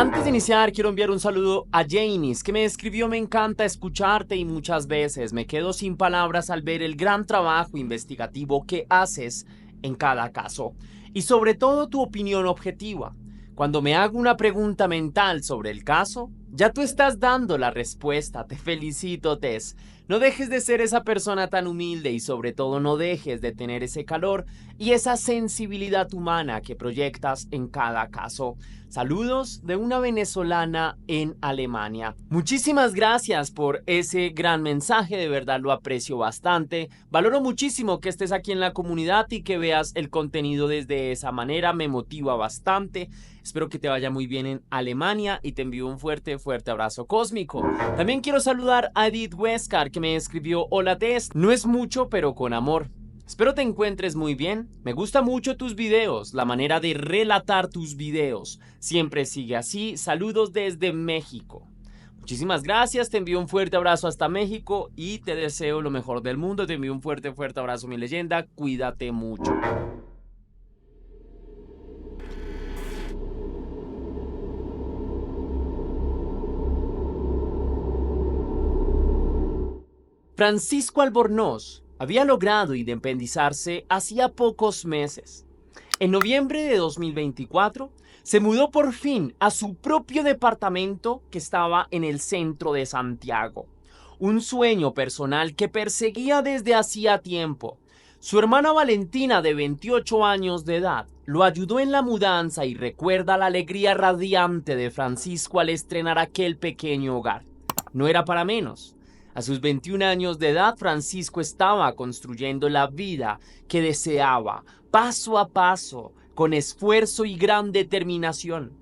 Antes de iniciar, quiero enviar un saludo a Janice, que me escribió: me encanta escucharte y muchas veces me quedo sin palabras al ver el gran trabajo investigativo que haces en cada caso. Y sobre todo tu opinión objetiva. Cuando me hago una pregunta mental sobre el caso, ya tú estás dando la respuesta. Te felicito, Tess. No dejes de ser esa persona tan humilde y sobre todo no dejes de tener ese calor y esa sensibilidad humana que proyectas en cada caso. Saludos de una venezolana en Alemania. Muchísimas gracias por ese gran mensaje, de verdad lo aprecio bastante. Valoro muchísimo que estés aquí en la comunidad y que veas el contenido desde esa manera, me motiva bastante. Espero que te vaya muy bien en Alemania y te envío un fuerte abrazo cósmico. También quiero saludar a Edith Huescar, que me escribió: hola Tess, no es mucho pero con amor. Espero te encuentres muy bien. Me gusta mucho tus videos, la manera de relatar tus videos. Siempre sigue así. Saludos desde México. Muchísimas gracias, te envío un fuerte abrazo hasta México y te deseo lo mejor del mundo. Te envío un fuerte abrazo, mi leyenda. Cuídate mucho. Francisco Albornoz había logrado independizarse hacía pocos meses. En noviembre de 2024 se mudó por fin a su propio departamento que estaba en el centro de Santiago. Un sueño personal que perseguía desde hacía tiempo. Su hermana Valentina, de 28 años de edad, lo ayudó en la mudanza y recuerda la alegría radiante de Francisco al estrenar aquel pequeño hogar. No era para menos. A sus 21 años de edad, Francisco estaba construyendo la vida que deseaba, paso a paso, con esfuerzo y gran determinación.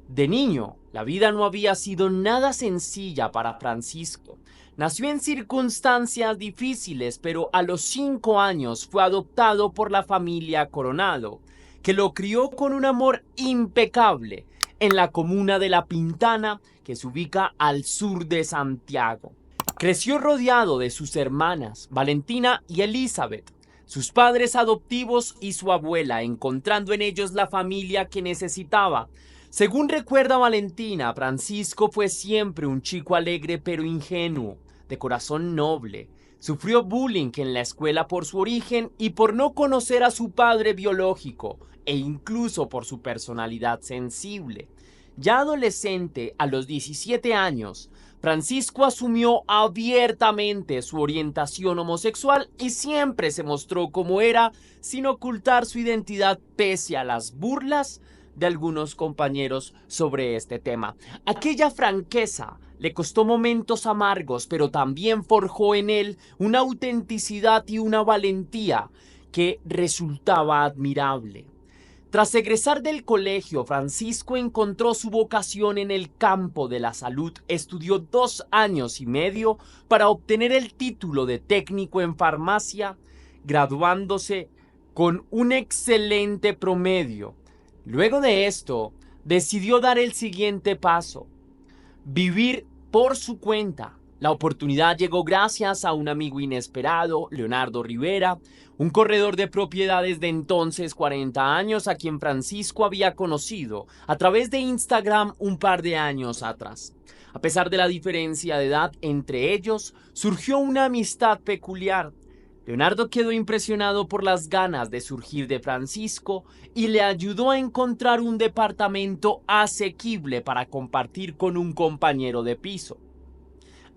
De niño, la vida no había sido nada sencilla para Francisco. Nació en circunstancias difíciles, pero a los 5 años fue adoptado por la familia Coronado, que lo crió con un amor impecable en la comuna de La Pintana, que se ubica al sur de Santiago. Creció rodeado de sus hermanas, Valentina y Elizabeth, sus padres adoptivos y su abuela, encontrando en ellos la familia que necesitaba. Según recuerda Valentina, Francisco fue siempre un chico alegre pero ingenuo, de corazón noble. Sufrió bullying en la escuela por su origen y por no conocer a su padre biológico, e incluso por su personalidad sensible. Ya adolescente, a los 17 años, Francisco asumió abiertamente su orientación homosexual y siempre se mostró como era, sin ocultar su identidad pese a las burlas de algunos compañeros sobre este tema. Aquella franqueza le costó momentos amargos, pero también forjó en él una autenticidad y una valentía que resultaba admirable. Tras egresar del colegio, Francisco encontró su vocación en el campo de la salud. Estudió 2 años y medio para obtener el título de técnico en farmacia, graduándose con un excelente promedio. Luego de esto, decidió dar el siguiente paso: vivir por su cuenta. La oportunidad llegó gracias a un amigo inesperado, Leonardo Rivera, un corredor de propiedades de entonces 40 años, a quien Francisco había conocido a través de Instagram un par de años atrás. A pesar de la diferencia de edad entre ellos, surgió una amistad peculiar. Leonardo quedó impresionado por las ganas de surgir de Francisco y le ayudó a encontrar un departamento asequible para compartir con un compañero de piso.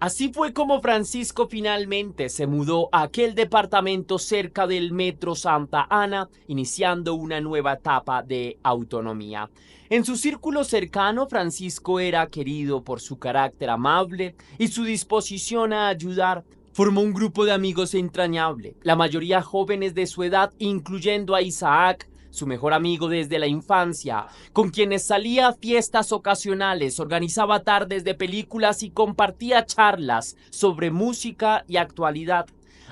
Así fue como Francisco finalmente se mudó a aquel departamento cerca del Metro Santa Ana, iniciando una nueva etapa de autonomía. En su círculo cercano, Francisco era querido por su carácter amable y su disposición a ayudar. Formó un grupo de amigos entrañable, la mayoría jóvenes de su edad, incluyendo a Isaac, su mejor amigo desde la infancia, con quienes salía a fiestas ocasionales, organizaba tardes de películas y compartía charlas sobre música y actualidad.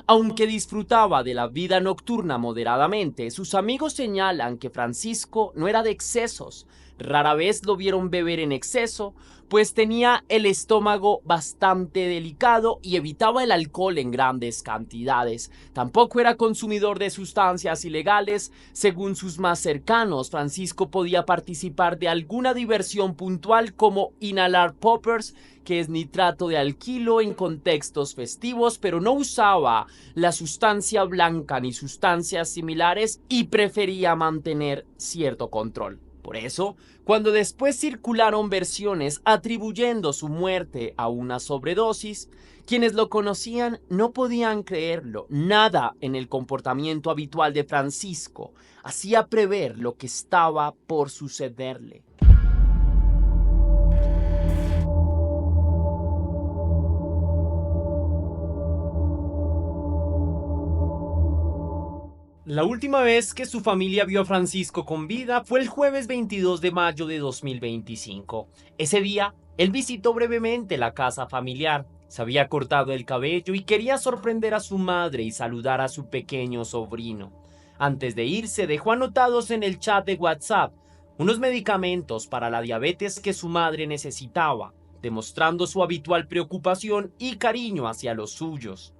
Aunque disfrutaba de la vida nocturna moderadamente, sus amigos señalan que Francisco no era de excesos. Rara vez lo vieron beber en exceso, pues tenía el estómago bastante delicado y evitaba el alcohol en grandes cantidades. Tampoco era consumidor de sustancias ilegales. Según sus más cercanos, Francisco podía participar de alguna diversión puntual como inhalar poppers, que es nitrato de alquilo, en contextos festivos, pero no usaba la sustancia blanca ni sustancias similares y prefería mantener cierto control. Por eso, cuando después circularon versiones atribuyendo su muerte a una sobredosis, quienes lo conocían no podían creerlo. Nada en el comportamiento habitual de Francisco hacía prever lo que estaba por sucederle. La última vez que su familia vio a Francisco con vida fue el jueves 22 de mayo de 2025. Ese día, él visitó brevemente la casa familiar. Se había cortado el cabello y quería sorprender a su madre y saludar a su pequeño sobrino. Antes de irse, dejó anotados en el chat de WhatsApp unos medicamentos para la diabetes que su madre necesitaba, demostrando su habitual preocupación y cariño hacia los suyos.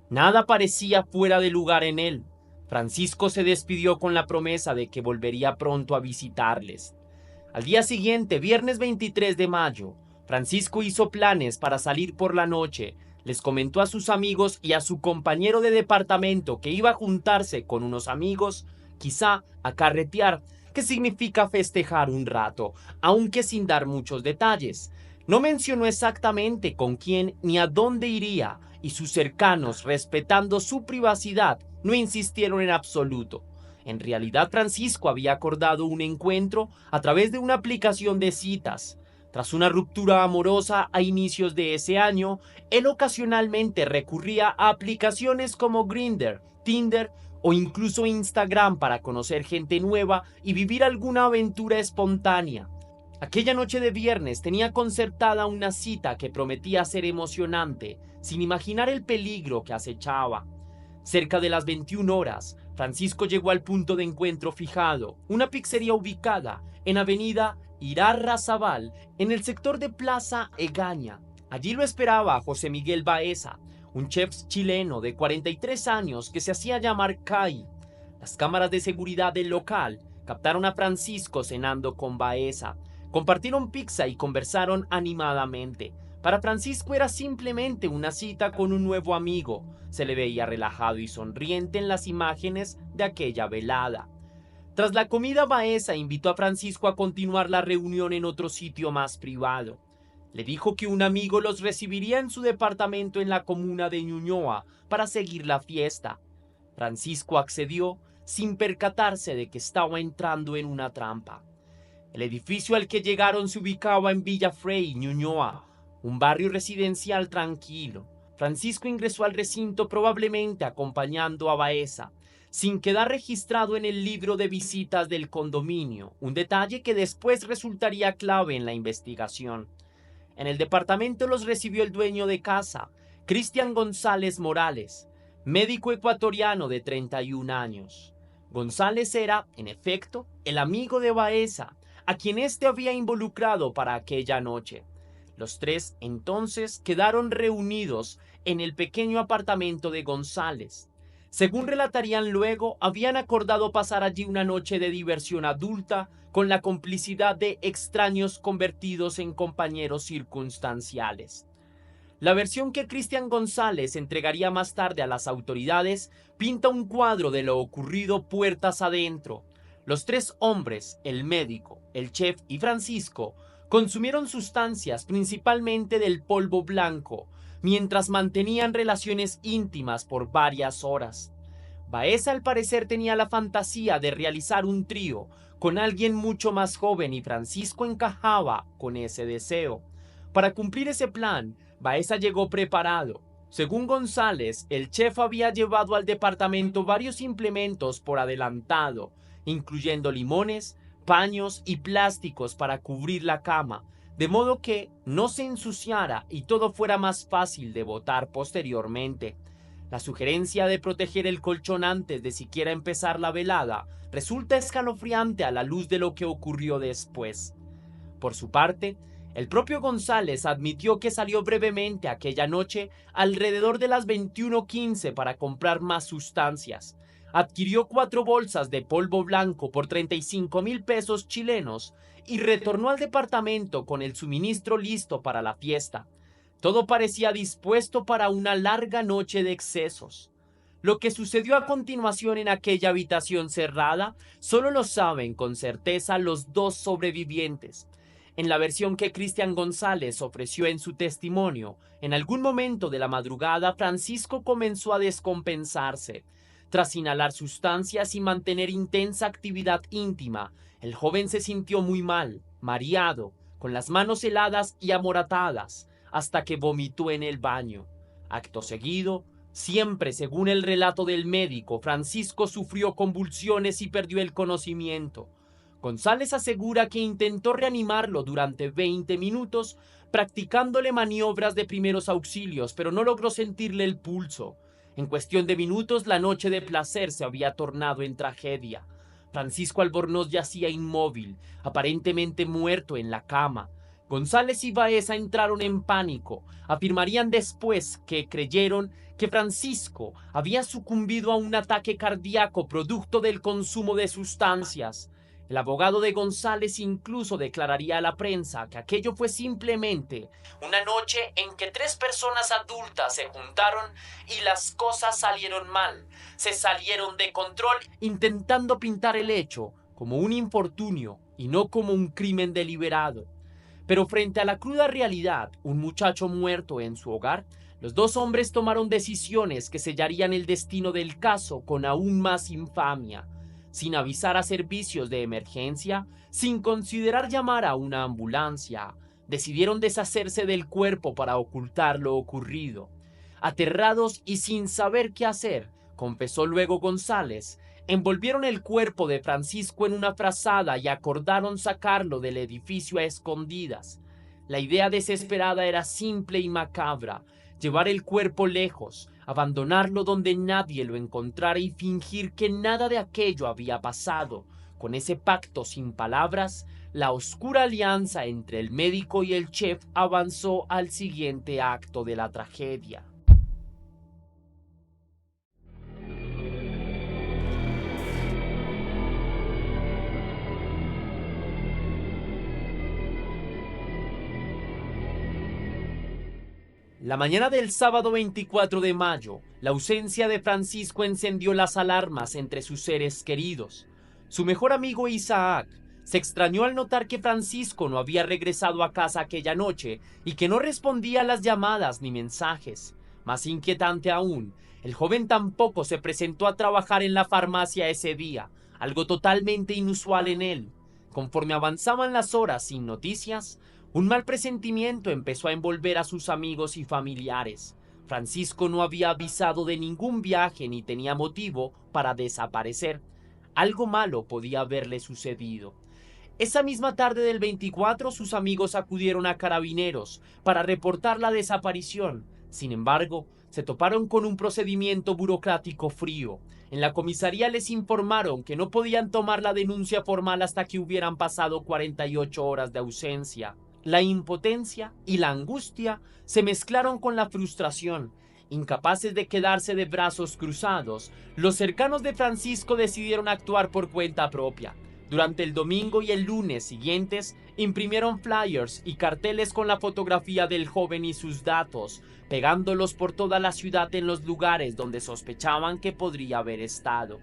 Nada parecía fuera de lugar en él. Francisco se despidió con la promesa de que volvería pronto a visitarles. Al día siguiente, viernes 23 de mayo, Francisco hizo planes para salir por la noche. Les comentó a sus amigos y a su compañero de departamento que iba a juntarse con unos amigos, quizá a carretear, que significa festejar un rato, aunque sin dar muchos detalles. No mencionó exactamente con quién ni a dónde iría, y sus cercanos, respetando su privacidad, no insistieron en absoluto. En realidad, Francisco había acordado un encuentro a través de una aplicación de citas. Tras una ruptura amorosa a inicios de ese año, él ocasionalmente recurría a aplicaciones como Grindr, Tinder o incluso Instagram para conocer gente nueva y vivir alguna aventura espontánea. Aquella noche de viernes tenía concertada una cita que prometía ser emocionante, sin imaginar el peligro que acechaba. Cerca de las 21 horas, Francisco llegó al punto de encuentro fijado, una pizzería ubicada en avenida Irarrázaval, en el sector de Plaza Egaña. Allí lo esperaba José Miguel Baeza, un chef chileno de 43 años que se hacía llamar Kai. Las cámaras de seguridad del local captaron a Francisco cenando con Baeza. Compartieron pizza y conversaron animadamente. Para Francisco era simplemente una cita con un nuevo amigo. Se le veía relajado y sonriente en las imágenes de aquella velada. Tras la comida, Baeza invitó a Francisco a continuar la reunión en otro sitio más privado. Le dijo que un amigo los recibiría en su departamento en la comuna de Ñuñoa para seguir la fiesta. Francisco accedió sin percatarse de que estaba entrando en una trampa. El edificio al que llegaron se ubicaba en Villa Frey, Ñuñoa, un barrio residencial tranquilo. Francisco ingresó al recinto probablemente acompañando a Baeza, sin quedar registrado en el libro de visitas del condominio, un detalle que después resultaría clave en la investigación. En el departamento los recibió el dueño de casa, Cristian González Morales, médico ecuatoriano de 31 años. González era, en efecto, el amigo de Baeza, a quien éste había involucrado para aquella noche. Los tres entonces quedaron reunidos en el pequeño apartamento de González. Según relatarían luego, habían acordado pasar allí una noche de diversión adulta con la complicidad de extraños convertidos en compañeros circunstanciales. La versión que Cristian González entregaría más tarde a las autoridades pinta un cuadro de lo ocurrido puertas adentro. Los tres hombres, el médico, el chef y Francisco, consumieron sustancias principalmente del polvo blanco, mientras mantenían relaciones íntimas por varias horas. Baeza al parecer tenía la fantasía de realizar un trío con alguien mucho más joven y Francisco encajaba con ese deseo. Para cumplir ese plan, Baeza llegó preparado. Según González, el chef había llevado al departamento varios implementos por adelantado, incluyendo limones, paños y plásticos para cubrir la cama, de modo que no se ensuciara y todo fuera más fácil de botar posteriormente. La sugerencia de proteger el colchón antes de siquiera empezar la velada resulta escalofriante a la luz de lo que ocurrió después. Por su parte, el propio González admitió que salió brevemente aquella noche alrededor de las 21:15 para comprar más sustancias. Adquirió 4 bolsas de polvo blanco por 35,000 pesos chilenos y retornó al departamento con el suministro listo para la fiesta. Todo parecía dispuesto para una larga noche de excesos. Lo que sucedió a continuación en aquella habitación cerrada solo lo saben con certeza los 2 sobrevivientes. En la versión que Cristian González ofreció en su testimonio, en algún momento de la madrugada Francisco comenzó a descompensarse. Tras inhalar sustancias y mantener intensa actividad íntima, el joven se sintió muy mal, mareado, con las manos heladas y amoratadas, hasta que vomitó en el baño. Acto seguido, siempre según el relato del médico, Francisco sufrió convulsiones y perdió el conocimiento. González asegura que intentó reanimarlo durante 20 minutos, practicándole maniobras de primeros auxilios, pero no logró sentirle el pulso. En cuestión de minutos, la noche de placer se había tornado en tragedia. Francisco Albornoz yacía inmóvil, aparentemente muerto en la cama. González y Baeza entraron en pánico. Afirmarían después que creyeron que Francisco había sucumbido a un ataque cardíaco producto del consumo de sustancias. El abogado de González incluso declararía a la prensa que aquello fue simplemente una noche en que 3 personas adultas se juntaron y las cosas salieron mal, se salieron de control, intentando pintar el hecho como un infortunio y no como un crimen deliberado. Pero frente a la cruda realidad, un muchacho muerto en su hogar, los 2 hombres tomaron decisiones que sellarían el destino del caso con aún más infamia. Sin avisar a servicios de emergencia, sin considerar llamar a una ambulancia, decidieron deshacerse del cuerpo para ocultar lo ocurrido. Aterrados y sin saber qué hacer, confesó luego González, envolvieron el cuerpo de Francisco en una frazada y acordaron sacarlo del edificio a escondidas. La idea desesperada era simple y macabra: llevar el cuerpo lejos, abandonarlo donde nadie lo encontrara y fingir que nada de aquello había pasado. Con ese pacto sin palabras, la oscura alianza entre el médico y el chef avanzó al siguiente acto de la tragedia. La mañana del sábado 24 de mayo, la ausencia de Francisco encendió las alarmas entre sus seres queridos. Su mejor amigo Isaac se extrañó al notar que Francisco no había regresado a casa aquella noche y que no respondía a las llamadas ni mensajes. Más inquietante aún, el joven tampoco se presentó a trabajar en la farmacia ese día, algo totalmente inusual en él. Conforme avanzaban las horas sin noticias, un mal presentimiento empezó a envolver a sus amigos y familiares. Francisco no había avisado de ningún viaje ni tenía motivo para desaparecer. Algo malo podía haberle sucedido. Esa misma tarde del 24, sus amigos acudieron a Carabineros para reportar la desaparición. Sin embargo, se toparon con un procedimiento burocrático frío. En la comisaría les informaron que no podían tomar la denuncia formal hasta que hubieran pasado 48 horas de ausencia. La impotencia y la angustia se mezclaron con la frustración. Incapaces de quedarse de brazos cruzados, los cercanos de Francisco decidieron actuar por cuenta propia. Durante el domingo y el lunes siguientes, imprimieron flyers y carteles con la fotografía del joven y sus datos, pegándolos por toda la ciudad en los lugares donde sospechaban que podría haber estado.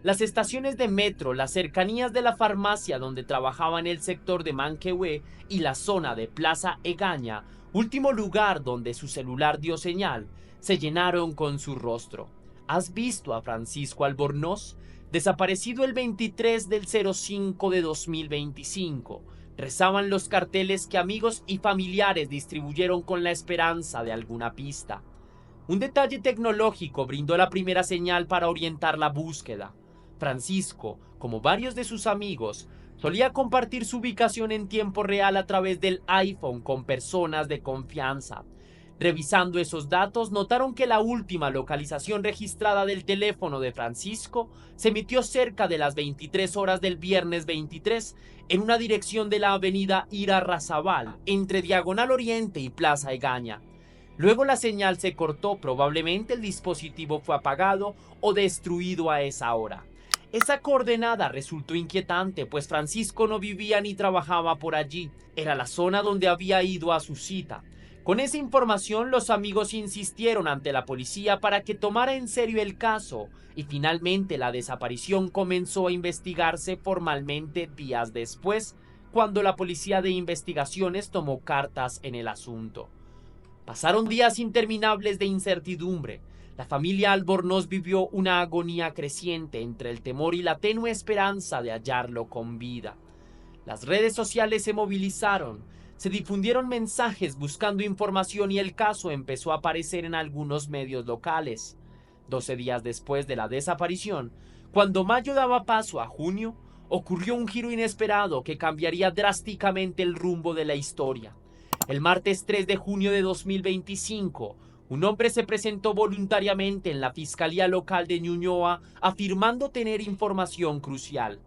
Las estaciones de metro, las cercanías de la farmacia donde trabajaba en el sector de Manquehue y la zona de Plaza Egaña, último lugar donde su celular dio señal, se llenaron con su rostro. ¿Has visto a Francisco Albornoz? Desaparecido el 23 del 05 de 2025. Rezaban los carteles que amigos y familiares distribuyeron con la esperanza de alguna pista. Un detalle tecnológico brindó la primera señal para orientar la búsqueda. Francisco, como varios de sus amigos, solía compartir su ubicación en tiempo real a través del iPhone con personas de confianza. Revisando esos datos, notaron que la última localización registrada del teléfono de Francisco se emitió cerca de las 23 horas del viernes 23 en una dirección de la avenida Irarrázaval, entre Diagonal Oriente y Plaza Egaña. Luego la señal se cortó, probablemente el dispositivo fue apagado o destruido a esa hora. Esa coordenada resultó inquietante, pues Francisco no vivía ni trabajaba por allí, era la zona donde había ido a su cita. Con esa información, los amigos insistieron ante la policía para que tomara en serio el caso y finalmente la desaparición comenzó a investigarse formalmente días después, cuando la policía de investigaciones tomó cartas en el asunto. Pasaron días interminables de incertidumbre. La familia Albornoz vivió una agonía creciente entre el temor y la tenue esperanza de hallarlo con vida. Las redes sociales se movilizaron, se difundieron mensajes buscando información y el caso empezó a aparecer en algunos medios locales. 12 días después de la desaparición, cuando mayo daba paso a junio, ocurrió un giro inesperado que cambiaría drásticamente el rumbo de la historia. El martes 3 de junio de 2025, un hombre se presentó voluntariamente en la Fiscalía Local de Ñuñoa afirmando tener información crucial.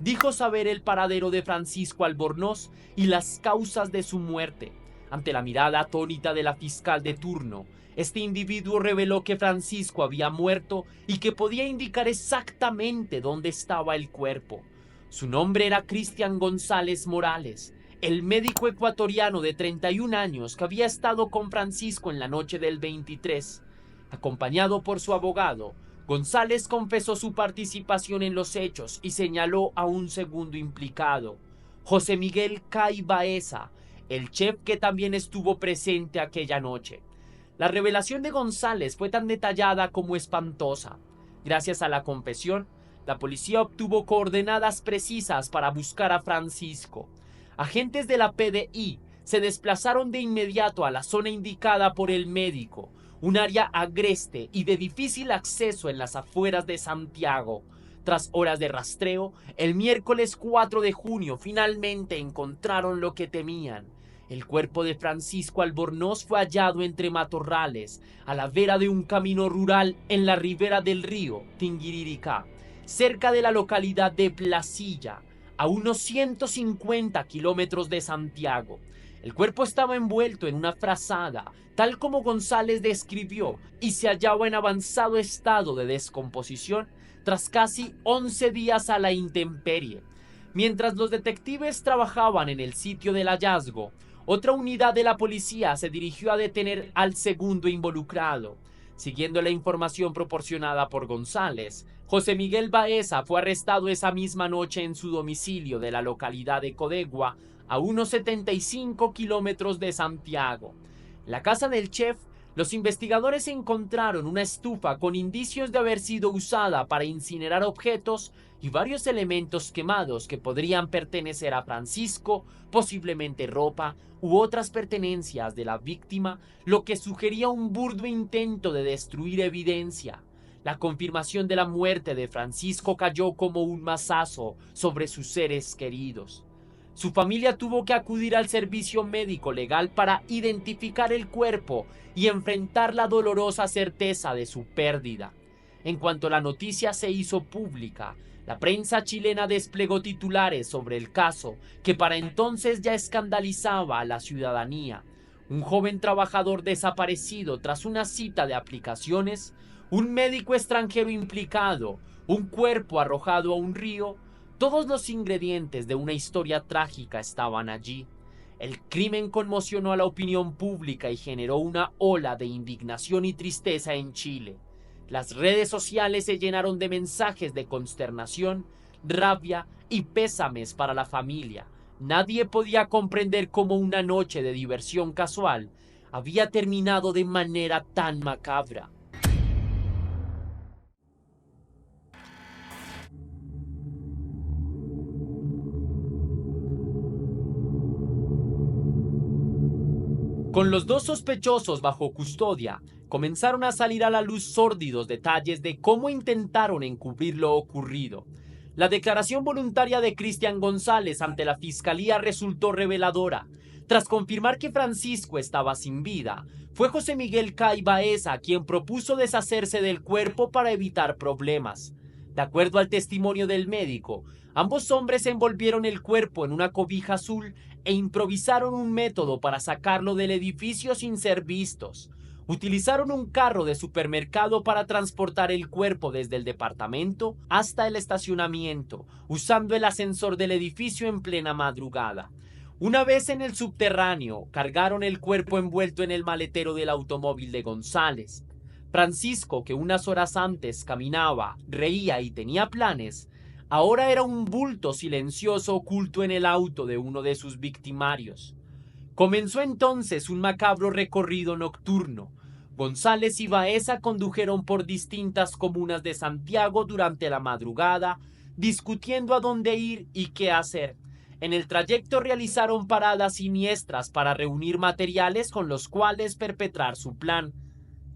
Dijo saber el paradero de Francisco Albornoz y las causas de su muerte. Ante la mirada atónita de la fiscal de turno, este individuo reveló que Francisco había muerto y que podía indicar exactamente dónde estaba el cuerpo. Su nombre era Cristian González Morales, el médico ecuatoriano de 31 años que había estado con Francisco en la noche del 23. Acompañado por su abogado, González confesó su participación en los hechos y señaló a un segundo implicado, José Miguel Cay Baeza, el chef que también estuvo presente aquella noche. La revelación de González fue tan detallada como espantosa. Gracias a la confesión, la policía obtuvo coordenadas precisas para buscar a Francisco. Agentes de la PDI se desplazaron de inmediato a la zona indicada por el médico, un área agreste y de difícil acceso en las afueras de Santiago. Tras horas de rastreo, el miércoles 4 de junio finalmente encontraron lo que temían. El cuerpo de Francisco Albornoz fue hallado entre matorrales, a la vera de un camino rural en la ribera del río Tinguiriricá, cerca de la localidad de Placilla, a unos 150 kilómetros de Santiago. El cuerpo estaba envuelto en una frazada, tal como González describió, y se hallaba en avanzado estado de descomposición tras casi 11 días a la intemperie. Mientras los detectives trabajaban en el sitio del hallazgo, otra unidad de la policía se dirigió a detener al segundo involucrado. Siguiendo la información proporcionada por González, José Miguel Baeza fue arrestado esa misma noche en su domicilio de la localidad de Codegua, a unos 75 kilómetros de Santiago. En la casa del chef, los investigadores encontraron una estufa con indicios de haber sido usada para incinerar objetos y varios elementos quemados que podrían pertenecer a Francisco, posiblemente ropa u otras pertenencias de la víctima, lo que sugería un burdo intento de destruir evidencia. La confirmación de la muerte de Francisco cayó como un mazazo sobre sus seres queridos. Su familia tuvo que acudir al servicio médico legal para identificar el cuerpo y enfrentar la dolorosa certeza de su pérdida. En cuanto la noticia se hizo pública, la prensa chilena desplegó titulares sobre el caso que para entonces ya escandalizaba a la ciudadanía. Un joven trabajador desaparecido tras una cita de aplicaciones, un médico extranjero implicado, un cuerpo arrojado a un río. Todos los ingredientes de una historia trágica estaban allí. El crimen conmocionó a la opinión pública y generó una ola de indignación y tristeza en Chile. Las redes sociales se llenaron de mensajes de consternación, rabia y pésames para la familia. Nadie podía comprender cómo una noche de diversión casual había terminado de manera tan macabra. Con los dos sospechosos bajo custodia, comenzaron a salir a la luz sórdidos detalles de cómo intentaron encubrir lo ocurrido. La declaración voluntaria de Cristian González ante la fiscalía resultó reveladora. Tras confirmar que Francisco estaba sin vida, fue José Miguel Cay Baeza quien propuso deshacerse del cuerpo para evitar problemas. De acuerdo al testimonio del médico, ambos hombres envolvieron el cuerpo en una cobija azul e improvisaron un método para sacarlo del edificio sin ser vistos. Utilizaron un carro de supermercado para transportar el cuerpo desde el departamento hasta el estacionamiento, usando el ascensor del edificio en plena madrugada. Una vez en el subterráneo, cargaron el cuerpo envuelto en el maletero del automóvil de González. Francisco, que unas horas antes caminaba, reía y tenía planes, ahora era un bulto silencioso oculto en el auto de uno de sus victimarios. Comenzó entonces un macabro recorrido nocturno. González y Baeza condujeron por distintas comunas de Santiago durante la madrugada, discutiendo a dónde ir y qué hacer. En el trayecto realizaron paradas siniestras para reunir materiales con los cuales perpetrar su plan.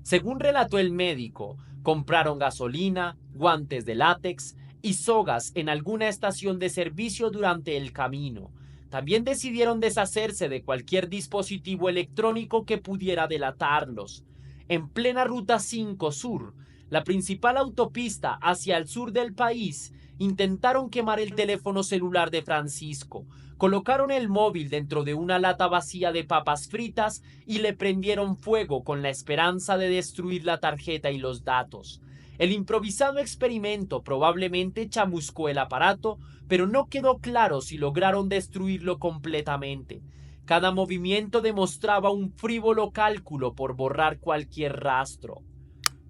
Según relató el médico, compraron gasolina, guantes de látex y sogas en alguna estación de servicio durante el camino. También decidieron deshacerse de cualquier dispositivo electrónico que pudiera delatarlos. En plena Ruta 5 Sur, la principal autopista hacia el sur del país, intentaron quemar el teléfono celular de Francisco, colocaron el móvil dentro de una lata vacía de papas fritas y le prendieron fuego con la esperanza de destruir la tarjeta y los datos. El improvisado experimento probablemente chamuscó el aparato, pero no quedó claro si lograron destruirlo completamente. Cada movimiento demostraba un frívolo cálculo por borrar cualquier rastro.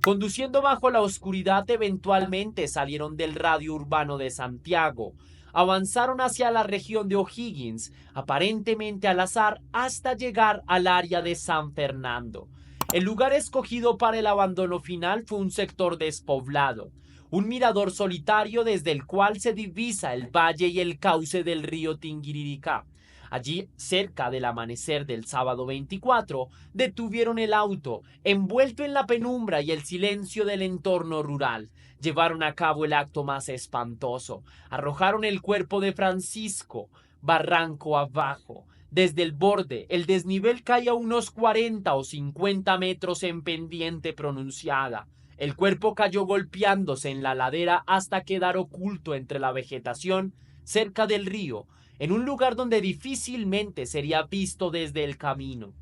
Conduciendo bajo la oscuridad, eventualmente salieron del radio urbano de Santiago, avanzaron hacia la región de O'Higgins, aparentemente al azar, hasta llegar al área de San Fernando. El lugar escogido para el abandono final fue un sector despoblado, un mirador solitario desde el cual se divisa el valle y el cauce del río Tinguiririca. Allí, cerca del amanecer del sábado 24, detuvieron el auto, envuelto en la penumbra y el silencio del entorno rural. Llevaron a cabo el acto más espantoso. Arrojaron el cuerpo de Francisco, barranco abajo. Desde el borde, el desnivel cae a unos 40 o 50 metros en pendiente pronunciada. El cuerpo cayó golpeándose en la ladera hasta quedar oculto entre la vegetación cerca del río, en un lugar donde difícilmente sería visto desde el camino.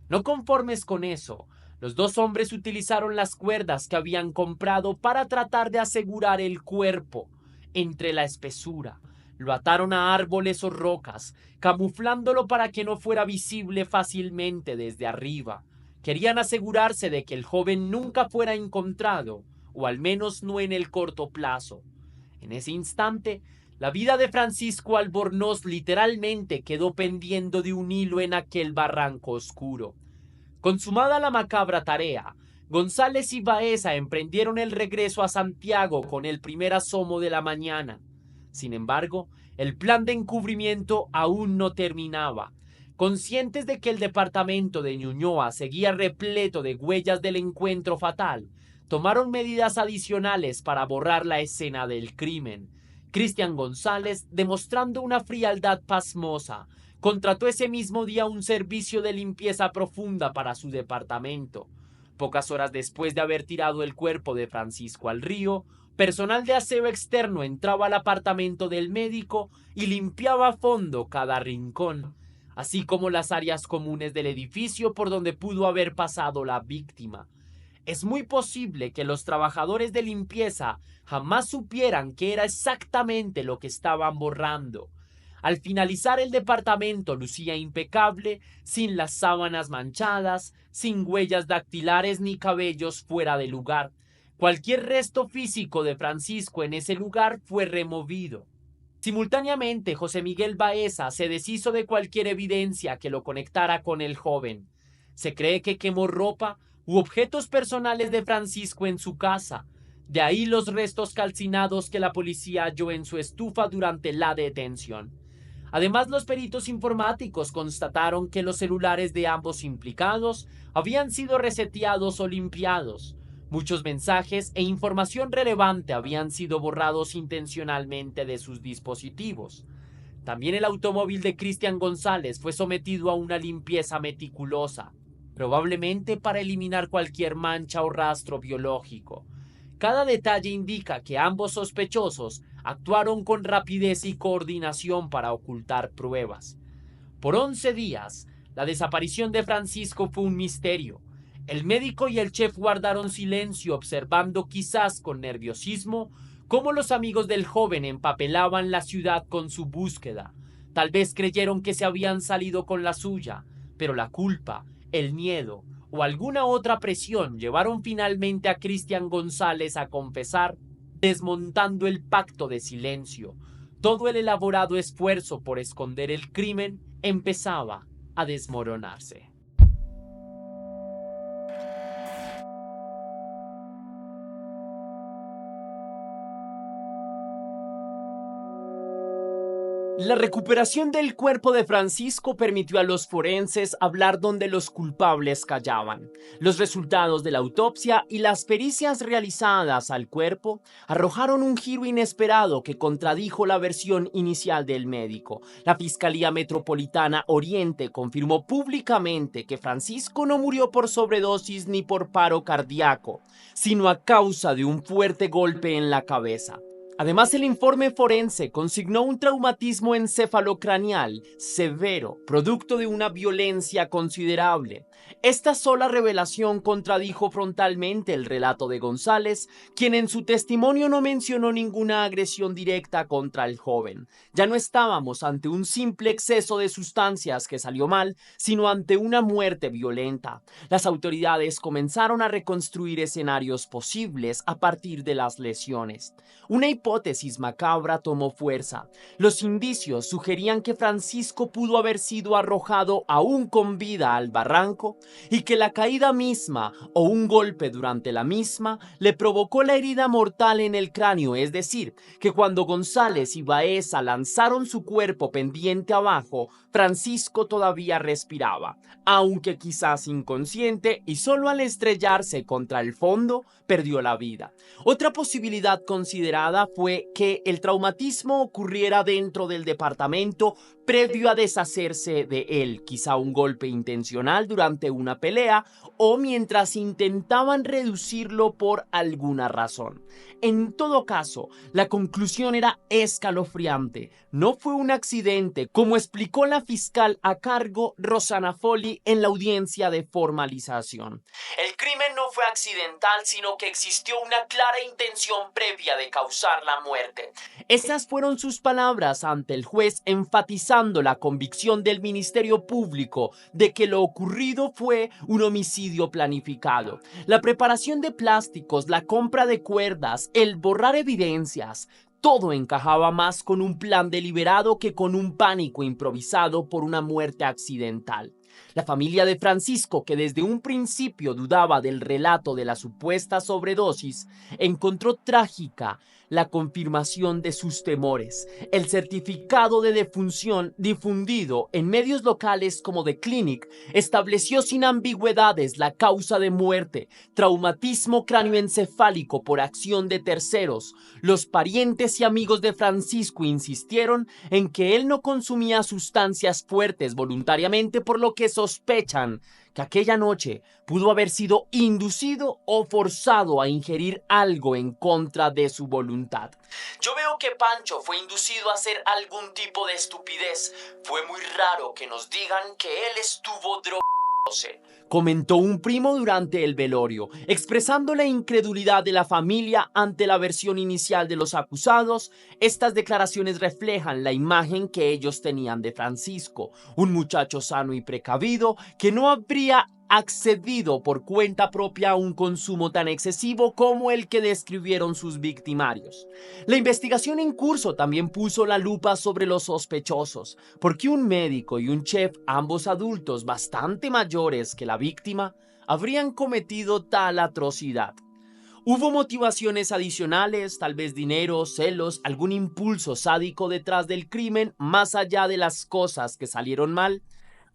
No conformes con eso, los dos hombres utilizaron las cuerdas que habían comprado para tratar de asegurar el cuerpo entre la espesura. Lo ataron a árboles o rocas, camuflándolo para que no fuera visible fácilmente desde arriba. Querían asegurarse de que el joven nunca fuera encontrado, o al menos no en el corto plazo. En ese instante, la vida de Francisco Albornoz literalmente quedó pendiendo de un hilo en aquel barranco oscuro. Consumada la macabra tarea, González y Baeza emprendieron el regreso a Santiago con el primer asomo de la mañana. Sin embargo, el plan de encubrimiento aún no terminaba. Conscientes de que el departamento de Ñuñoa seguía repleto de huellas del encuentro fatal, tomaron medidas adicionales para borrar la escena del crimen. Cristian González, demostrando una frialdad pasmosa, contrató ese mismo día un servicio de limpieza profunda para su departamento. Pocas horas después de haber tirado el cuerpo de Francisco al río, personal de aseo externo entraba al apartamento del médico y limpiaba a fondo cada rincón, así como las áreas comunes del edificio por donde pudo haber pasado la víctima. Es muy posible que los trabajadores de limpieza jamás supieran qué era exactamente lo que estaban borrando. Al finalizar, el departamento lucía impecable, sin las sábanas manchadas, sin huellas dactilares ni cabellos fuera de lugar. Cualquier resto físico de Francisco en ese lugar fue removido. Simultáneamente, José Miguel Baeza se deshizo de cualquier evidencia que lo conectara con el joven. Se cree que quemó ropa u objetos personales de Francisco en su casa. De ahí los restos calcinados que la policía halló en su estufa durante la detención. Además, los peritos informáticos constataron que los celulares de ambos implicados habían sido reseteados o limpiados. Muchos mensajes e información relevante habían sido borrados intencionalmente de sus dispositivos. También el automóvil de Cristian González fue sometido a una limpieza meticulosa, probablemente para eliminar cualquier mancha o rastro biológico. Cada detalle indica que ambos sospechosos actuaron con rapidez y coordinación para ocultar pruebas. Por 11 días, la desaparición de Francisco fue un misterio. El médico y el chef guardaron silencio, observando quizás con nerviosismo cómo los amigos del joven empapelaban la ciudad con su búsqueda. Tal vez creyeron que se habían salido con la suya, pero la culpa, el miedo o alguna otra presión llevaron finalmente a Cristian González a confesar, desmontando el pacto de silencio. Todo el elaborado esfuerzo por esconder el crimen empezaba a desmoronarse. La recuperación del cuerpo de Francisco permitió a los forenses hablar donde los culpables callaban. Los resultados de la autopsia y las pericias realizadas al cuerpo arrojaron un giro inesperado que contradijo la versión inicial del médico. La Fiscalía Metropolitana Oriente confirmó públicamente que Francisco no murió por sobredosis ni por paro cardíaco, sino a causa de un fuerte golpe en la cabeza. Además, el informe forense consignó un traumatismo encefalocraneal severo, producto de una violencia considerable. Esta sola revelación contradijo frontalmente el relato de González, quien en su testimonio no mencionó ninguna agresión directa contra el joven. Ya no estábamos ante un simple exceso de sustancias que salió mal, sino ante una muerte violenta. Las autoridades comenzaron a reconstruir escenarios posibles a partir de las lesiones. Una hipótesis macabra tomó fuerza. Los indicios sugerían que Francisco pudo haber sido arrojado aún con vida al barranco y que la caída misma o un golpe durante la misma le provocó la herida mortal en el cráneo, es decir, que cuando González y Baeza lanzaron su cuerpo pendiente abajo, Francisco todavía respiraba, aunque quizás inconsciente, y solo al estrellarse contra el fondo perdió la vida. Otra posibilidad considerada fue que el traumatismo ocurriera dentro del departamento previo a deshacerse de él, quizá un golpe intencional durante una pelea o mientras intentaban reducirlo por alguna razón. En todo caso, la conclusión era escalofriante. No fue un accidente, como explicó la fiscal a cargo Rosana Folli en la audiencia de formalización. El crimen no fue accidental, sino que existió una clara intención previa de causar la muerte. Esas fueron sus palabras ante el juez, enfatizando la convicción del Ministerio Público de que lo ocurrido fue un homicidio planificado. La preparación de plásticos, la compra de cuerdas, el borrar evidencias, todo encajaba más con un plan deliberado que con un pánico improvisado por una muerte accidental. La familia de Francisco, que desde un principio dudaba del relato de la supuesta sobredosis, encontró trágica la confirmación de sus temores. El certificado de defunción difundido en medios locales como The Clinic estableció sin ambigüedades la causa de muerte: traumatismo cráneoencefálico por acción de terceros. Los parientes y amigos de Francisco insistieron en que él no consumía sustancias fuertes voluntariamente, por lo que sospechan que aquella noche pudo haber sido inducido o forzado a ingerir algo en contra de su voluntad. Yo veo que Pancho fue inducido a hacer algún tipo de estupidez. Fue muy raro que nos digan que él estuvo drogándose, comentó un primo durante el velorio, expresando la incredulidad de la familia ante la versión inicial de los acusados. Estas declaraciones reflejan la imagen que ellos tenían de Francisco, un muchacho sano y precavido que no habría accedido por cuenta propia a un consumo tan excesivo como el que describieron sus victimarios. La investigación en curso también puso la lupa sobre los sospechosos, porque un médico y un chef, ambos adultos bastante mayores que la víctima, habrían cometido tal atrocidad. ¿Hubo motivaciones adicionales, tal vez dinero, celos, algún impulso sádico detrás del crimen, más allá de las cosas que salieron mal?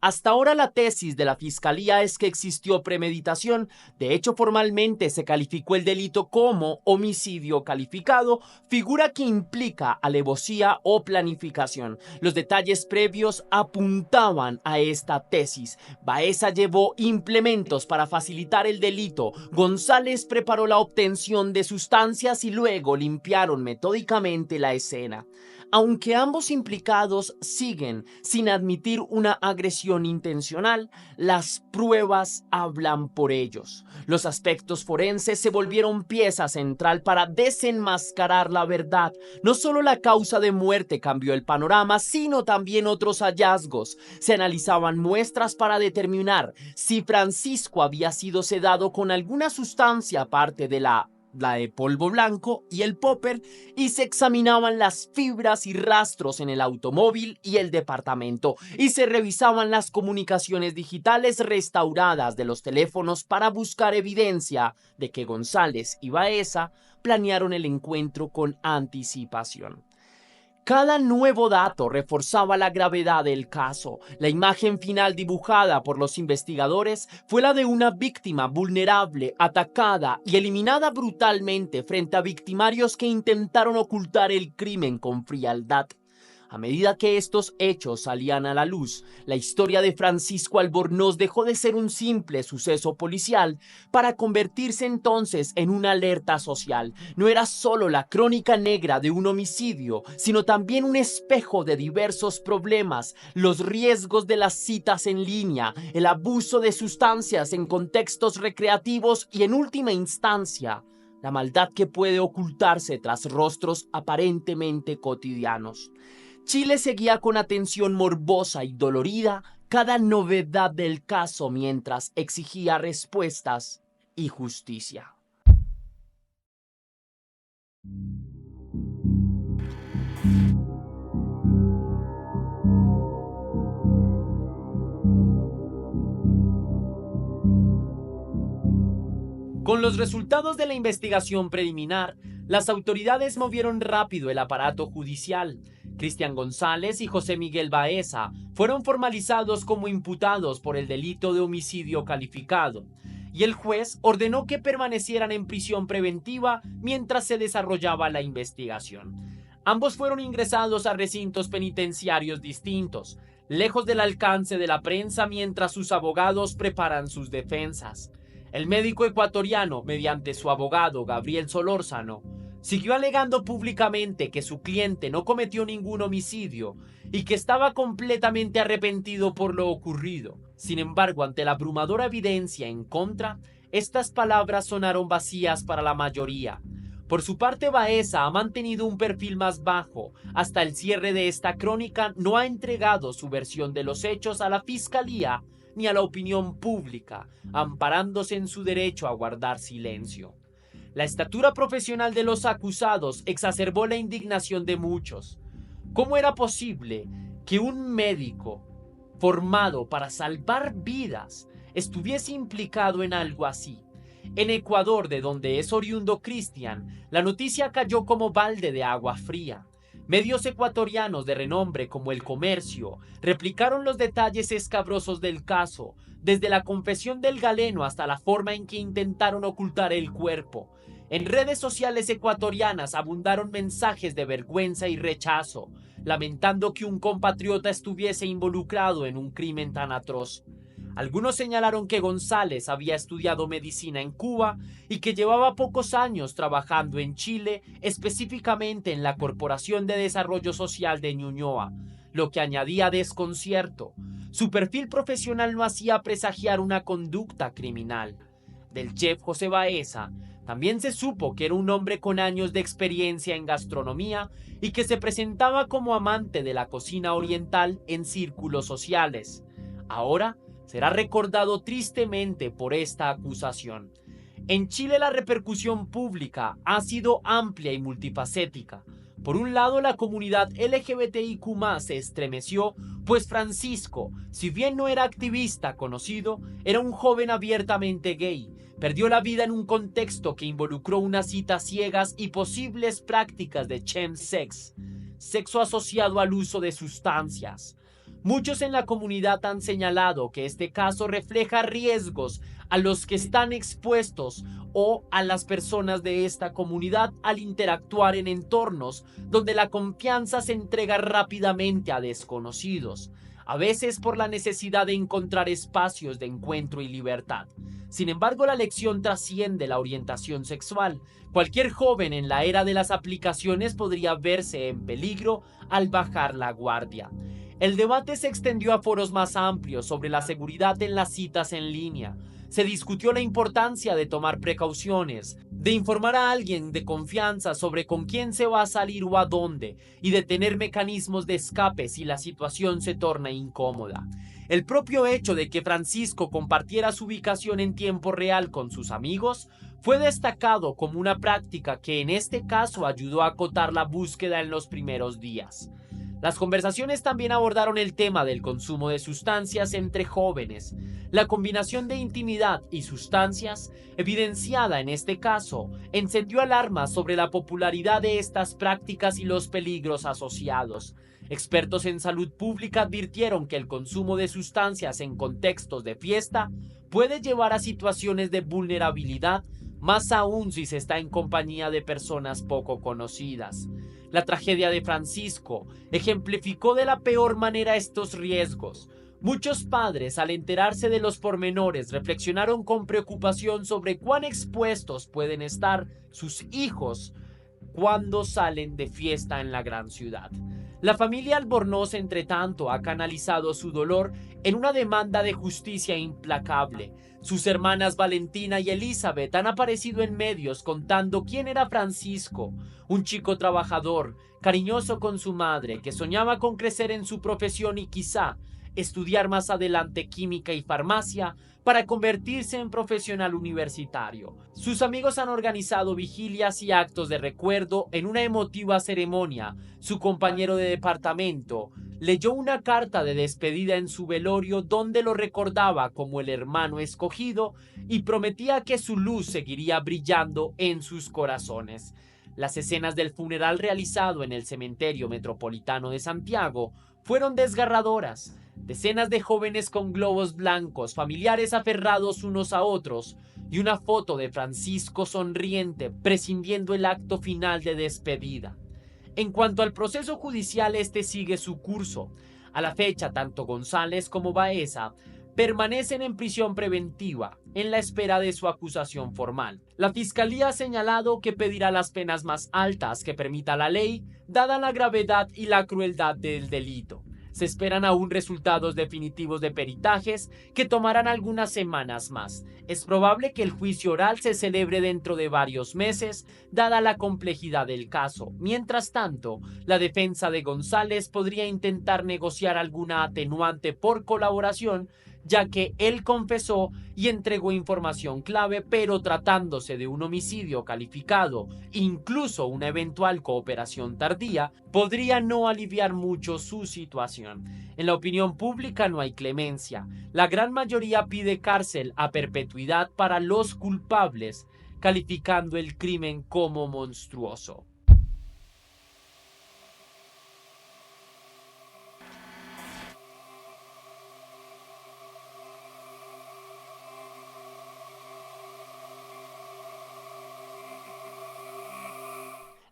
Hasta ahora la tesis de la Fiscalía es que existió premeditación. De hecho, formalmente se calificó el delito como homicidio calificado, figura que implica alevosía o planificación. Los detalles previos apuntaban a esta tesis. Baeza llevó implementos para facilitar el delito. González preparó la obtención de sustancias y luego limpiaron metódicamente la escena. Aunque ambos implicados siguen sin admitir una agresión intencional, las pruebas hablan por ellos. Los aspectos forenses se volvieron pieza central para desenmascarar la verdad. No solo la causa de muerte cambió el panorama, sino también otros hallazgos. Se analizaban muestras para determinar si Francisco había sido sedado con alguna sustancia aparte de la de polvo blanco y el popper, y se examinaban las fibras y rastros en el automóvil y el departamento, y se revisaban las comunicaciones digitales restauradas de los teléfonos para buscar evidencia de que González y Baeza planearon el encuentro con anticipación. Cada nuevo dato reforzaba la gravedad del caso. La imagen final dibujada por los investigadores fue la de una víctima vulnerable, atacada y eliminada brutalmente frente a victimarios que intentaron ocultar el crimen con frialdad. A medida que estos hechos salían a la luz, la historia de Francisco Albornoz dejó de ser un simple suceso policial para convertirse entonces en una alerta social. No era solo la crónica negra de un homicidio, sino también un espejo de diversos problemas: los riesgos de las citas en línea, el abuso de sustancias en contextos recreativos y, en última instancia, la maldad que puede ocultarse tras rostros aparentemente cotidianos. Chile seguía con atención morbosa y dolorida cada novedad del caso mientras exigía respuestas y justicia. Con los resultados de la investigación preliminar, las autoridades movieron rápido el aparato judicial. Cristian González y José Miguel Baeza fueron formalizados como imputados por el delito de homicidio calificado, y el juez ordenó que permanecieran en prisión preventiva mientras se desarrollaba la investigación. Ambos fueron ingresados a recintos penitenciarios distintos, lejos del alcance de la prensa, mientras sus abogados preparan sus defensas. El médico ecuatoriano, mediante su abogado Gabriel Solórzano, siguió alegando públicamente que su cliente no cometió ningún homicidio y que estaba completamente arrepentido por lo ocurrido. Sin embargo, ante la abrumadora evidencia en contra, estas palabras sonaron vacías para la mayoría. Por su parte, Baeza ha mantenido un perfil más bajo. Hasta el cierre de esta crónica no ha entregado su versión de los hechos a la Fiscalía ni a la opinión pública, amparándose en su derecho a guardar silencio. La estatura profesional de los acusados exacerbó la indignación de muchos. ¿Cómo era posible que un médico formado para salvar vidas estuviese implicado en algo así? En Ecuador, de donde es oriundo Cristian, la noticia cayó como balde de agua fría. Medios ecuatorianos de renombre como El Comercio replicaron los detalles escabrosos del caso, desde la confesión del galeno hasta la forma en que intentaron ocultar el cuerpo. En redes sociales ecuatorianas abundaron mensajes de vergüenza y rechazo, lamentando que un compatriota estuviese involucrado en un crimen tan atroz. Algunos señalaron que González había estudiado medicina en Cuba y que llevaba pocos años trabajando en Chile, específicamente en la Corporación de Desarrollo Social de Ñuñoa, lo que añadía desconcierto. Su perfil profesional no hacía presagiar una conducta criminal. Del chef José Baeza también se supo que era un hombre con años de experiencia en gastronomía y que se presentaba como amante de la cocina oriental en círculos sociales. Ahora será recordado tristemente por esta acusación. En Chile la repercusión pública ha sido amplia y multifacética. Por un lado, la comunidad LGBTIQ+ se estremeció, pues Francisco, si bien no era activista conocido, era un joven abiertamente gay. Perdió la vida en un contexto que involucró unas citas ciegas y posibles prácticas de chemsex, sexo asociado al uso de sustancias. Muchos en la comunidad han señalado que este caso refleja riesgos a los que están expuestos o a las personas de esta comunidad al interactuar en entornos donde la confianza se entrega rápidamente a desconocidos, a veces por la necesidad de encontrar espacios de encuentro y libertad. Sin embargo, la lección trasciende la orientación sexual. Cualquier joven en la era de las aplicaciones podría verse en peligro al bajar la guardia. El debate se extendió a foros más amplios sobre la seguridad en las citas en línea. Se discutió la importancia de tomar precauciones, de informar a alguien de confianza sobre con quién se va a salir o a dónde, y de tener mecanismos de escape si la situación se torna incómoda. El propio hecho de que Francisco compartiera su ubicación en tiempo real con sus amigos fue destacado como una práctica que en este caso ayudó a acotar la búsqueda en los primeros días. Las conversaciones también abordaron el tema del consumo de sustancias entre jóvenes. La combinación de intimidad y sustancias, evidenciada en este caso, encendió alarmas sobre la popularidad de estas prácticas y los peligros asociados. Expertos en salud pública advirtieron que el consumo de sustancias en contextos de fiesta puede llevar a situaciones de vulnerabilidad, más aún si se está en compañía de personas poco conocidas. La tragedia de Francisco ejemplificó de la peor manera estos riesgos. Muchos padres, al enterarse de los pormenores, reflexionaron con preocupación sobre cuán expuestos pueden estar sus hijos cuando salen de fiesta en la gran ciudad. La familia Albornoz, entre tanto, ha canalizado su dolor en una demanda de justicia implacable. Sus hermanas Valentina y Elizabeth han aparecido en medios contando quién era Francisco, un chico trabajador, cariñoso con su madre, que soñaba con crecer en su profesión y quizá estudiar más adelante química y farmacia para convertirse en profesional universitario. Sus amigos han organizado vigilias y actos de recuerdo. En una emotiva ceremonia, su compañero de departamento leyó una carta de despedida en su velorio donde lo recordaba como el hermano escogido y prometía que su luz seguiría brillando en sus corazones. Las escenas del funeral realizado en el Cementerio Metropolitano de Santiago fueron desgarradoras. Decenas de jóvenes con globos blancos, familiares aferrados unos a otros y una foto de Francisco sonriente prescindiendo el acto final de despedida. En cuanto al proceso judicial, este sigue su curso. A la fecha, tanto González como Baeza permanecen en prisión preventiva en la espera de su acusación formal. La fiscalía ha señalado que pedirá las penas más altas que permita la ley, dada la gravedad y la crueldad del delito. Se esperan aún resultados definitivos de peritajes que tomarán algunas semanas más. Es probable que el juicio oral se celebre dentro de varios meses, dada la complejidad del caso. Mientras tanto, la defensa de González podría intentar negociar alguna atenuante por colaboración, ya que él confesó y entregó información clave, pero tratándose de un homicidio calificado, incluso una eventual cooperación tardía, podría no aliviar mucho su situación. En la opinión pública no hay clemencia. La gran mayoría pide cárcel a perpetuidad para los culpables, calificando el crimen como monstruoso.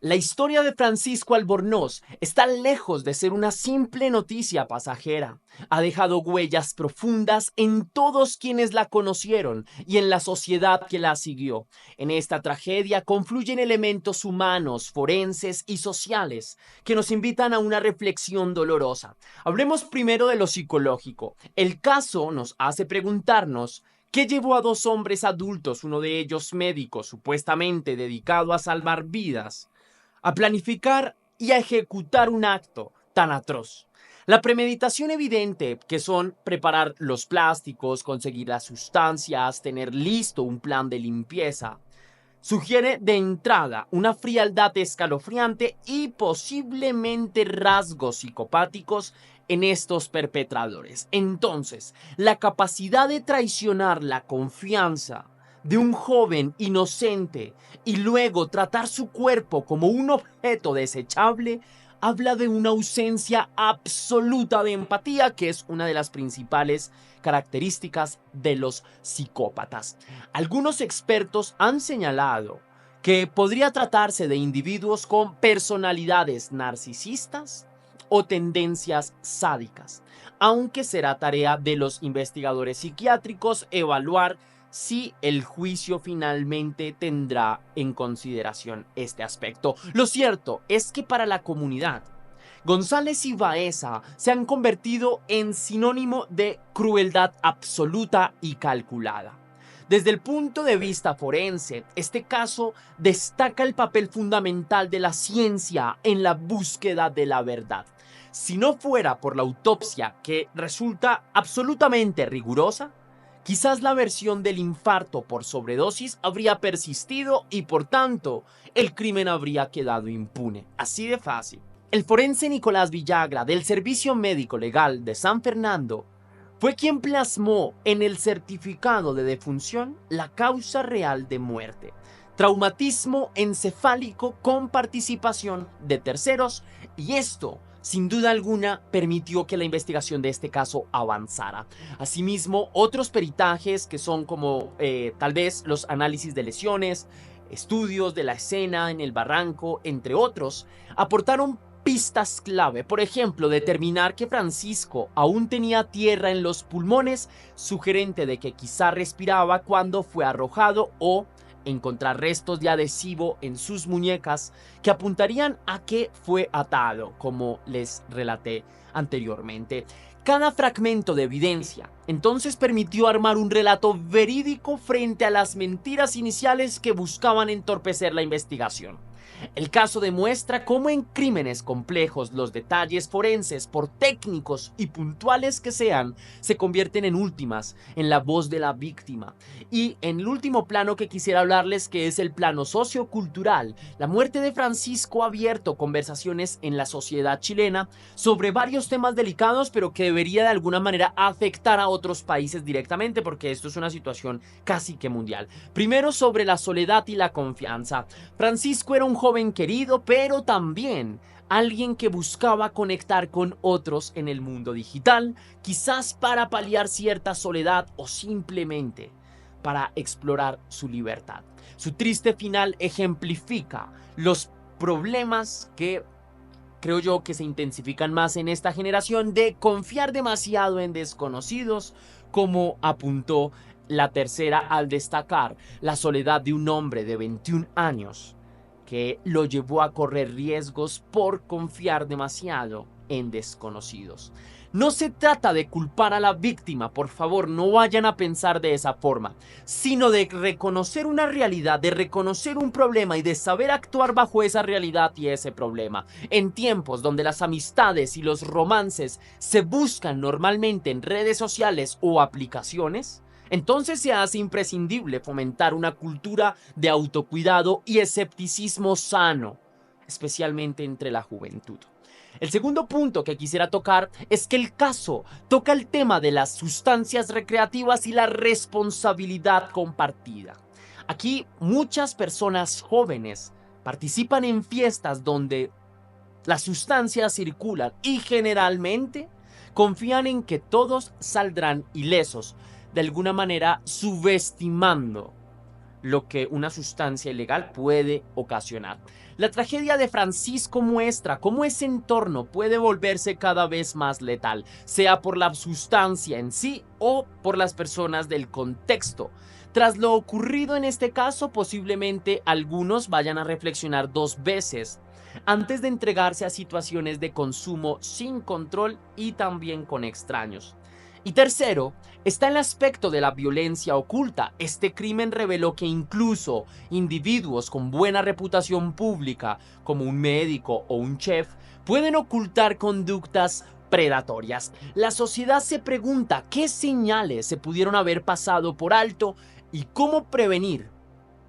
La historia de Francisco Albornoz está lejos de ser una simple noticia pasajera. Ha dejado huellas profundas en todos quienes la conocieron y en la sociedad que la siguió. En esta tragedia confluyen elementos humanos, forenses y sociales que nos invitan a una reflexión dolorosa. Hablemos primero de lo psicológico. El caso nos hace preguntarnos: ¿qué llevó a dos hombres adultos, uno de ellos médico, supuestamente dedicado a salvar vidas, a planificar y a ejecutar un acto tan atroz? La premeditación evidente, que son preparar los plásticos, conseguir las sustancias, tener listo un plan de limpieza, sugiere de entrada una frialdad escalofriante y posiblemente rasgos psicopáticos en estos perpetradores. Entonces, la capacidad de traicionar la confianza de un joven inocente y luego tratar su cuerpo como un objeto desechable habla de una ausencia absoluta de empatía, que es una de las principales características de los psicópatas. Algunos expertos han señalado que podría tratarse de individuos con personalidades narcisistas o tendencias sádicas, aunque será tarea de los investigadores psiquiátricos evaluar si el juicio finalmente tendrá en consideración este aspecto. Lo cierto es que para la comunidad, González y Baeza se han convertido en sinónimo de crueldad absoluta y calculada. Desde el punto de vista forense, este caso destaca el papel fundamental de la ciencia en la búsqueda de la verdad. Si no fuera por la autopsia, que resulta absolutamente rigurosa, quizás la versión del infarto por sobredosis habría persistido y por tanto el crimen habría quedado impune. Así de fácil. El forense Nicolás Villagra del Servicio Médico Legal de San Fernando fue quien plasmó en el certificado de defunción la causa real de muerte: traumatismo encefálico con participación de terceros, y esto, sin duda alguna, permitió que la investigación de este caso avanzara. Asimismo, otros peritajes que son como tal vez los análisis de lesiones, estudios de la escena en el barranco, entre otros, aportaron pistas clave. Por ejemplo, determinar que Francisco aún tenía tierra en los pulmones, sugerente de que quizá respiraba cuando fue arrojado, o encontrar restos de adhesivo en sus muñecas que apuntarían a que fue atado, como les relaté anteriormente. Cada fragmento de evidencia entonces permitió armar un relato verídico frente a las mentiras iniciales que buscaban entorpecer la investigación. El caso demuestra cómo en crímenes complejos los detalles forenses, por técnicos y puntuales que sean, se convierten en últimas en la voz de la víctima. Y en el último plano que quisiera hablarles, que es el plano sociocultural, la muerte de Francisco ha abierto conversaciones en la sociedad chilena sobre varios temas delicados, pero que debería de alguna manera afectar a otros países directamente, porque esto es una situación casi que mundial. Primero, sobre la soledad y la confianza. Francisco era un joven querido, pero también alguien que buscaba conectar con otros en el mundo digital, quizás para paliar cierta soledad o simplemente para explorar su libertad. Su triste final ejemplifica los problemas que creo yo que se intensifican más en esta generación de confiar demasiado en desconocidos, como apuntó la tercera al destacar la soledad de un hombre de 21 años que lo llevó a correr riesgos por confiar demasiado en desconocidos. No se trata de culpar a la víctima, por favor, no vayan a pensar de esa forma, sino de reconocer una realidad, de reconocer un problema y de saber actuar bajo esa realidad y ese problema. En tiempos donde las amistades y los romances se buscan normalmente en redes sociales o aplicaciones, entonces se hace imprescindible fomentar una cultura de autocuidado y escepticismo sano, especialmente entre la juventud. El segundo punto que quisiera tocar es que el caso toca el tema de las sustancias recreativas y la responsabilidad compartida. Aquí muchas personas jóvenes participan en fiestas donde las sustancias circulan y generalmente confían en que todos saldrán ilesos, de alguna manera subestimando lo que una sustancia ilegal puede ocasionar. La tragedia de Francisco muestra cómo ese entorno puede volverse cada vez más letal, sea por la sustancia en sí o por las personas del contexto. Tras lo ocurrido en este caso, posiblemente algunos vayan a reflexionar dos veces antes de entregarse a situaciones de consumo sin control y también con extraños. Y tercero, está el aspecto de la violencia oculta. Este crimen reveló que incluso individuos con buena reputación pública, como un médico o un chef, pueden ocultar conductas predatorias. La sociedad se pregunta qué señales se pudieron haber pasado por alto y cómo prevenir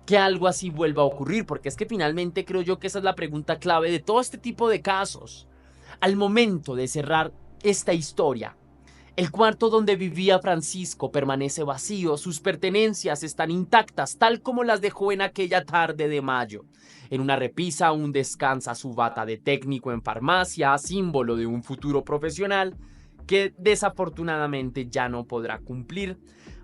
que algo así vuelva a ocurrir, porque es que finalmente creo yo que esa es la pregunta clave de todo este tipo de casos. Al momento de cerrar esta historia, El cuarto donde vivía Francisco permanece vacío, sus pertenencias están intactas tal como las dejó en aquella tarde de mayo. En una repisa aún descansa su bata de técnico en farmacia, símbolo de un futuro profesional que desafortunadamente ya no podrá cumplir.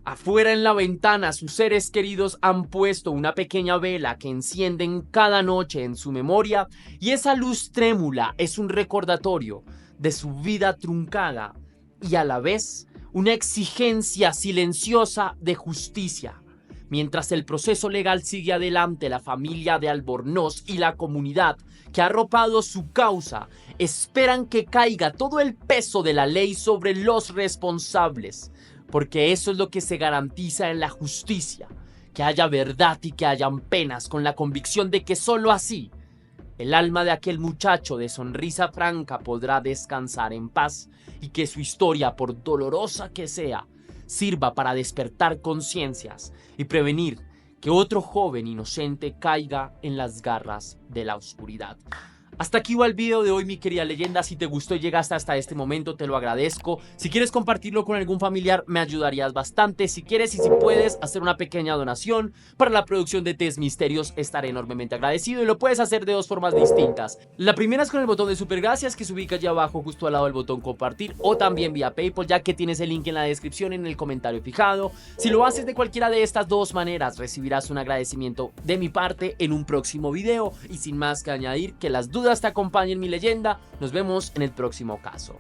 Afuera en la ventana sus seres queridos han puesto una pequeña vela que encienden cada noche en su memoria y esa luz trémula es un recordatorio de su vida truncada y a la vez una exigencia silenciosa de justicia. Mientras el proceso legal sigue adelante, la familia de Albornoz y la comunidad que ha arropado su causa esperan que caiga todo el peso de la ley sobre los responsables, porque eso es lo que se garantiza en la justicia, que haya verdad y que hayan penas, con la convicción de que solo así el alma de aquel muchacho de sonrisa franca podrá descansar en paz y que su historia, por dolorosa que sea, sirva para despertar conciencias y prevenir que otro joven inocente caiga en las garras de la oscuridad. Hasta aquí va el video de hoy, mi querida leyenda. Si te gustó y llegaste hasta este momento, te lo agradezco. Si quieres compartirlo con algún familiar, me ayudarías bastante. Si quieres y si puedes hacer una pequeña donación para la producción de Test Misterios, estaré enormemente agradecido. Y lo puedes hacer de dos formas distintas. La primera es con el botón de super gracias que se ubica allá abajo justo al lado del botón compartir, o también vía PayPal, ya que tienes el link en la descripción en el comentario fijado. Si lo haces de cualquiera de estas dos maneras, recibirás un agradecimiento de mi parte en un próximo video. Y sin más que añadir, que las dudas te acompañen, mi leyenda. Nos vemos en el próximo caso.